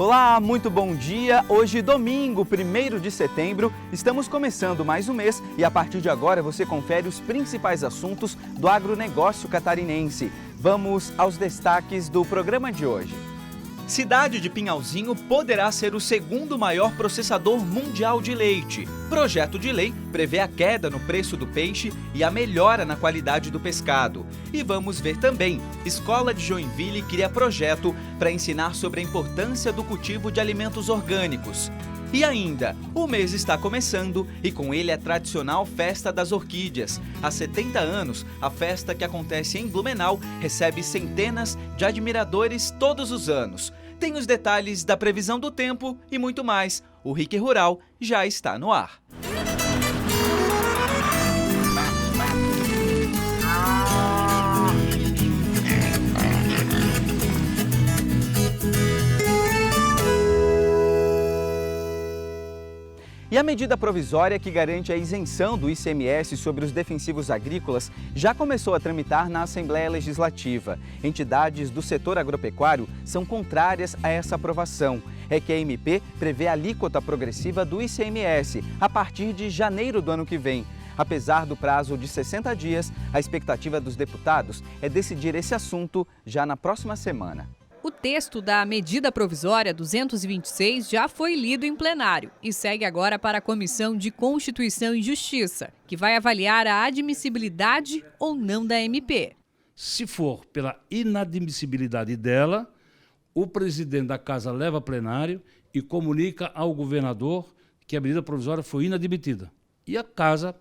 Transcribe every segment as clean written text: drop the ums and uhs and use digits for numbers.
Olá, muito bom dia! Hoje, domingo, 1º de setembro, estamos começando mais um mês e a partir de agora você confere os principais assuntos do agronegócio catarinense. Vamos aos destaques do programa de hoje. Cidade de Pinhalzinho poderá ser o segundo maior processador mundial de leite. Projeto de lei prevê a queda no preço do peixe e a melhora na qualidade do pescado. E vamos ver também, Escola de Joinville cria projeto para ensinar sobre a importância do cultivo de alimentos orgânicos. E ainda, o mês está começando e com ele a tradicional Festa das Orquídeas. Há 70 anos, a festa que acontece em Blumenau recebe centenas de admiradores todos os anos. Tem os detalhes da previsão do tempo e muito mais. O RIC Rural já está no ar. E a medida provisória que garante a isenção do ICMS sobre os defensivos agrícolas já começou a tramitar na Assembleia Legislativa. Entidades do setor agropecuário são contrárias a essa aprovação. É que a MP prevê a alíquota progressiva do ICMS a partir de janeiro do ano que vem. Apesar do prazo de 60 dias, a expectativa dos deputados é decidir esse assunto já na próxima semana. O texto da medida provisória 226 já foi lido em plenário e segue agora para a Comissão de Constituição e Justiça, que vai avaliar a admissibilidade ou não da MP. Se for pela inadmissibilidade dela, o presidente da Casa leva a plenário e comunica ao governador que a medida provisória foi inadmitida. E a Casa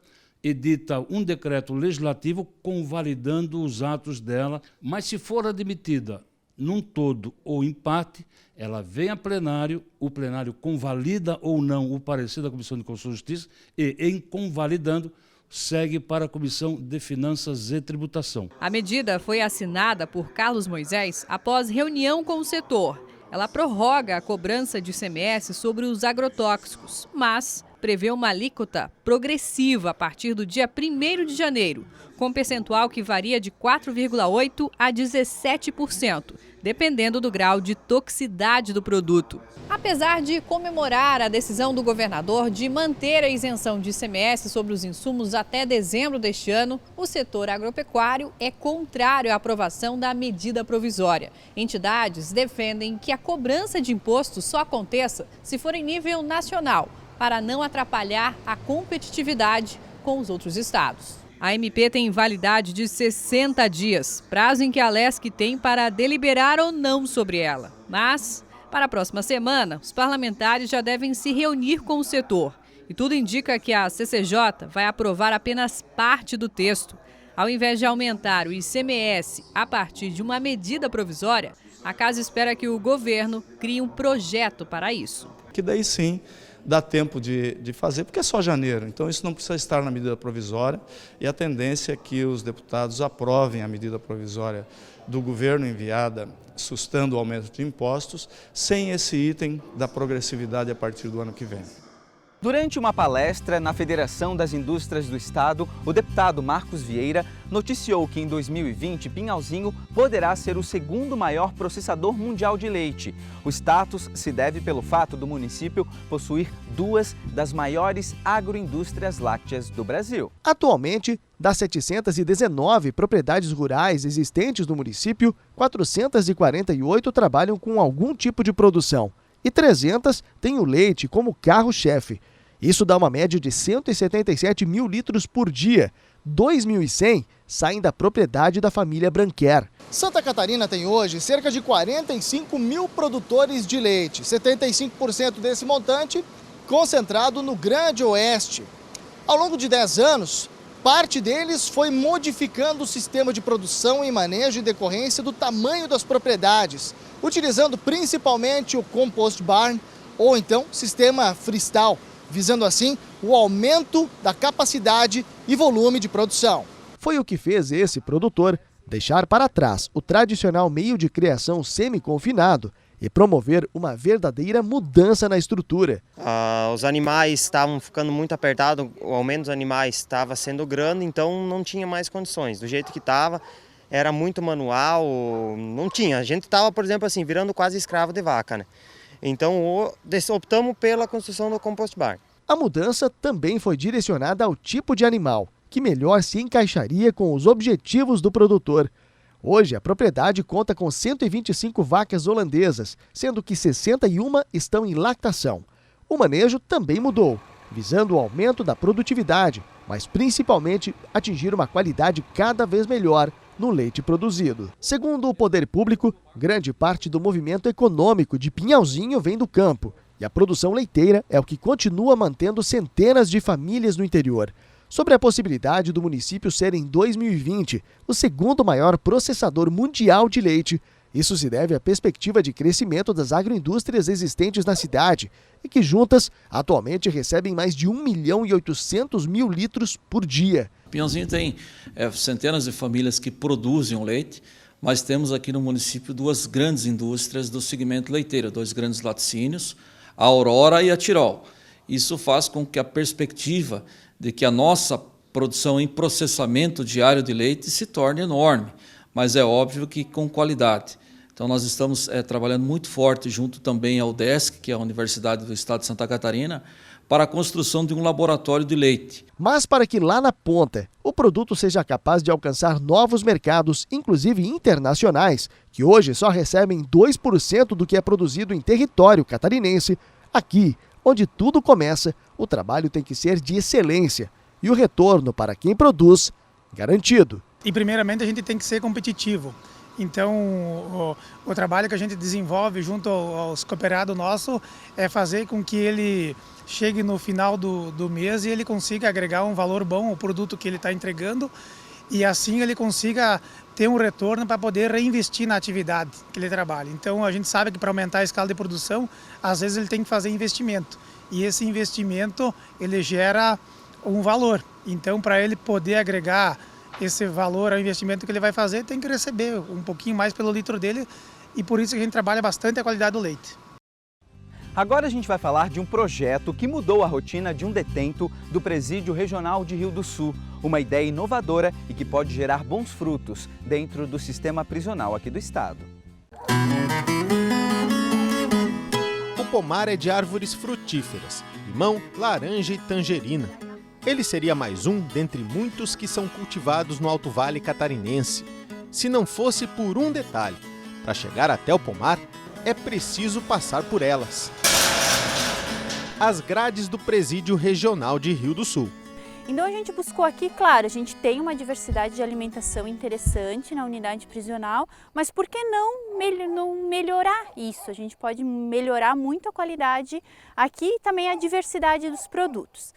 edita um decreto legislativo convalidando os atos dela, mas se for admitida num todo ou em parte, ela vem a plenário, o plenário convalida ou não o parecer da Comissão de Constituição e Justiça e, em convalidando, segue para a Comissão de Finanças e Tributação. A medida foi assinada por Carlos Moisés após reunião com o setor. Ela prorroga a cobrança de ICMS sobre os agrotóxicos, mas prevê uma alíquota progressiva a partir do dia 1º de janeiro, com percentual que varia de 4,8% a 17%, dependendo do grau de toxicidade do produto. Apesar de comemorar a decisão do governador de manter a isenção de ICMS sobre os insumos até dezembro deste ano, o setor agropecuário é contrário à aprovação da medida provisória. Entidades defendem que a cobrança de impostos só aconteça se for em nível nacional, para não atrapalhar a competitividade com os outros estados. A MP tem validade de 60 dias, prazo em que a Lesc tem para deliberar ou não sobre ela. Mas, para a próxima semana, os parlamentares já devem se reunir com o setor. E tudo indica que a CCJ vai aprovar apenas parte do texto. Ao invés de aumentar o ICMS a partir de uma medida provisória, a Casa espera que o governo crie um projeto para isso. Que daí sim dá tempo de fazer, porque é só janeiro, então isso não precisa estar na medida provisória e a tendência é que os deputados aprovem a medida provisória do governo enviada, sustando o aumento de impostos, sem esse item da progressividade a partir do ano que vem. Durante uma palestra na Federação das Indústrias do Estado, o deputado Marcos Vieira noticiou que em 2020 Pinhalzinho poderá ser o segundo maior processador mundial de leite. O status se deve pelo fato do município possuir duas das maiores agroindústrias lácteas do Brasil. Atualmente, das 719 propriedades rurais existentes no município, 448 trabalham com algum tipo de produção e 300 têm o leite como carro-chefe. Isso dá uma média de 177 mil litros por dia. 2.100 saem da propriedade da família Branquer. Santa Catarina tem hoje cerca de 45 mil produtores de leite, 75% desse montante concentrado no Grande Oeste. Ao longo de 10 anos, parte deles foi modificando o sistema de produção e manejo em decorrência do tamanho das propriedades, utilizando principalmente o compost barn ou então sistema freestyle, visando assim o aumento da capacidade e volume de produção. Foi o que fez esse produtor deixar para trás o tradicional meio de criação semi-confinado e promover uma verdadeira mudança na estrutura. Os animais estavam ficando muito apertados, o aumento dos animais estava sendo grande, então não tinha mais condições. Do jeito que estava, era muito manual, não tinha. A gente estava, por exemplo, assim, virando quase escravo de vaca, né? Então optamos pela construção do compost barn. A mudança também foi direcionada ao tipo de animal, que melhor se encaixaria com os objetivos do produtor. Hoje, a propriedade conta com 125 vacas holandesas, sendo que 61 estão em lactação. O manejo também mudou, visando o aumento da produtividade, mas principalmente atingir uma qualidade cada vez melhor no leite produzido. Segundo o poder público, grande parte do movimento econômico de Pinhalzinho vem do campo, e a produção leiteira é o que continua mantendo centenas de famílias no interior. Sobre a possibilidade do município ser em 2020 o segundo maior processador mundial de leite, isso se deve à perspectiva de crescimento das agroindústrias existentes na cidade e que juntas atualmente recebem mais de 1.800.000 litros por dia. Pinhalzinho tem centenas de famílias que produzem o leite, mas temos aqui no município duas grandes indústrias do segmento leiteiro, dois grandes laticínios, a Aurora e a Tirol. Isso faz com que a perspectiva de que a nossa produção em processamento diário de leite se torne enorme, mas é óbvio que com qualidade. Então nós estamos trabalhando muito forte junto também ao UDESC, que é a Universidade do Estado de Santa Catarina, para a construção de um laboratório de leite. Mas para que lá na ponta o produto seja capaz de alcançar novos mercados, inclusive internacionais, que hoje só recebem 2% do que é produzido em território catarinense, aqui, onde tudo começa, o trabalho tem que ser de excelência e o retorno para quem produz garantido. E primeiramente a gente tem que ser competitivo. Então o trabalho que a gente desenvolve junto aos cooperados nossos é fazer com que ele chegue no final do mês e ele consiga agregar um valor bom ao produto que ele está entregando e assim ele consiga ter um retorno para poder reinvestir na atividade que ele trabalha. Então a gente sabe que para aumentar a escala de produção, às vezes ele tem que fazer investimento e esse investimento ele gera um valor. Então para ele poder agregar esse valor ao investimento que ele vai fazer, tem que receber um pouquinho mais pelo litro dele e por isso que a gente trabalha bastante a qualidade do leite. Agora a gente vai falar de um projeto que mudou a rotina de um detento do Presídio Regional de Rio do Sul. Uma ideia inovadora e que pode gerar bons frutos dentro do sistema prisional aqui do estado. O pomar é de árvores frutíferas, limão, laranja e tangerina. Ele seria mais um dentre muitos que são cultivados no Alto Vale catarinense. Se não fosse por um detalhe, para chegar até o pomar, é preciso passar por elas. As grades do Presídio Regional de Rio do Sul. Então a gente buscou aqui, claro, a gente tem uma diversidade de alimentação interessante na unidade prisional, mas por que não melhorar isso? A gente pode melhorar muito a qualidade aqui e também a diversidade dos produtos.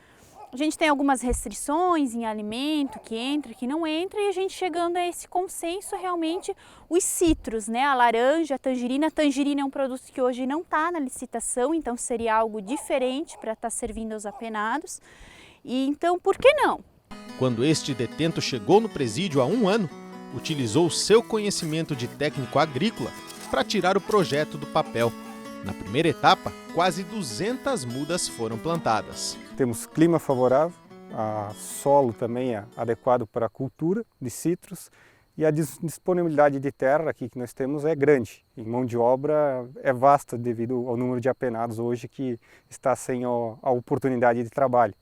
A gente tem algumas restrições em alimento, que entra, que não entra, e a gente chegando a esse consenso realmente, os citros, né? A laranja, a tangerina. A tangerina é um produto que hoje não está na licitação, então seria algo diferente para estar servindo aos apenados. E então, por que não? Quando este detento chegou no presídio há 1 ano, utilizou seu conhecimento de técnico agrícola para tirar o projeto do papel. Na primeira etapa, quase 200 mudas foram plantadas. Temos clima favorável, solo também é adequado para a cultura de citros e a disponibilidade de terra aqui que nós temos é grande. E mão de obra é vasta devido ao número de apenados hoje que está sem a oportunidade de trabalho.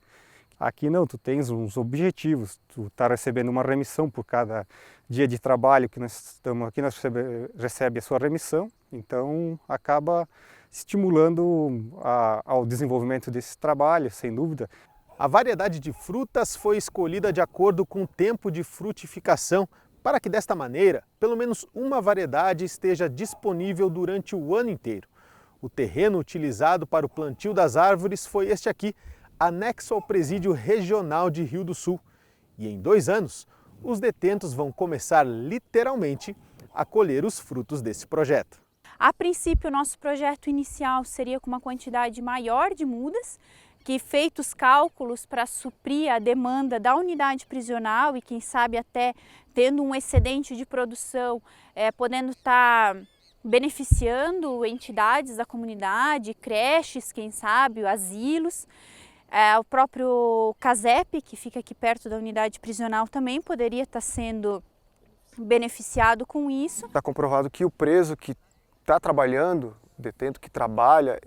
Aqui não, tu tens uns objetivos, tu está recebendo uma remissão por cada dia de trabalho que nós estamos aqui, nós recebe a sua remissão, então acaba estimulando ao desenvolvimento desse trabalho, sem dúvida. A variedade de frutas foi escolhida de acordo com o tempo de frutificação, para que desta maneira, pelo menos uma variedade esteja disponível durante o ano inteiro. O terreno utilizado para o plantio das árvores foi este aqui, anexo ao Presídio Regional de Rio do Sul. E em 2 anos, os detentos vão começar literalmente a colher os frutos desse projeto. A princípio, o nosso projeto inicial seria com uma quantidade maior de mudas, que feitos cálculos para suprir a demanda da unidade prisional e quem sabe até tendo um excedente de produção, podendo estar beneficiando entidades da comunidade, creches, quem sabe, asilos. O próprio CASEP, que fica aqui perto da unidade prisional, também poderia estar sendo beneficiado com isso. Está comprovado que o preso que está trabalhando detento que trabalha,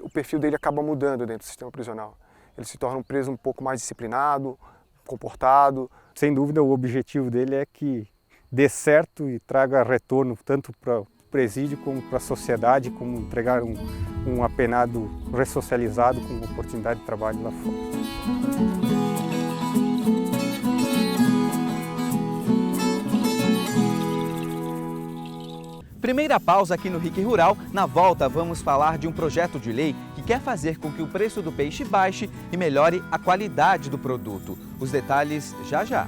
o perfil dele acaba mudando dentro do sistema prisional. Ele se torna um preso um pouco mais disciplinado, comportado. Sem dúvida, o objetivo dele é que dê certo e traga retorno tanto para o presídio como para a sociedade, como entregar um apenado ressocializado com oportunidade de trabalho lá fora. Primeira pausa aqui no RIC Rural. Na volta, vamos falar de um projeto de lei que quer fazer com que o preço do peixe baixe e melhore a qualidade do produto. Os detalhes já já.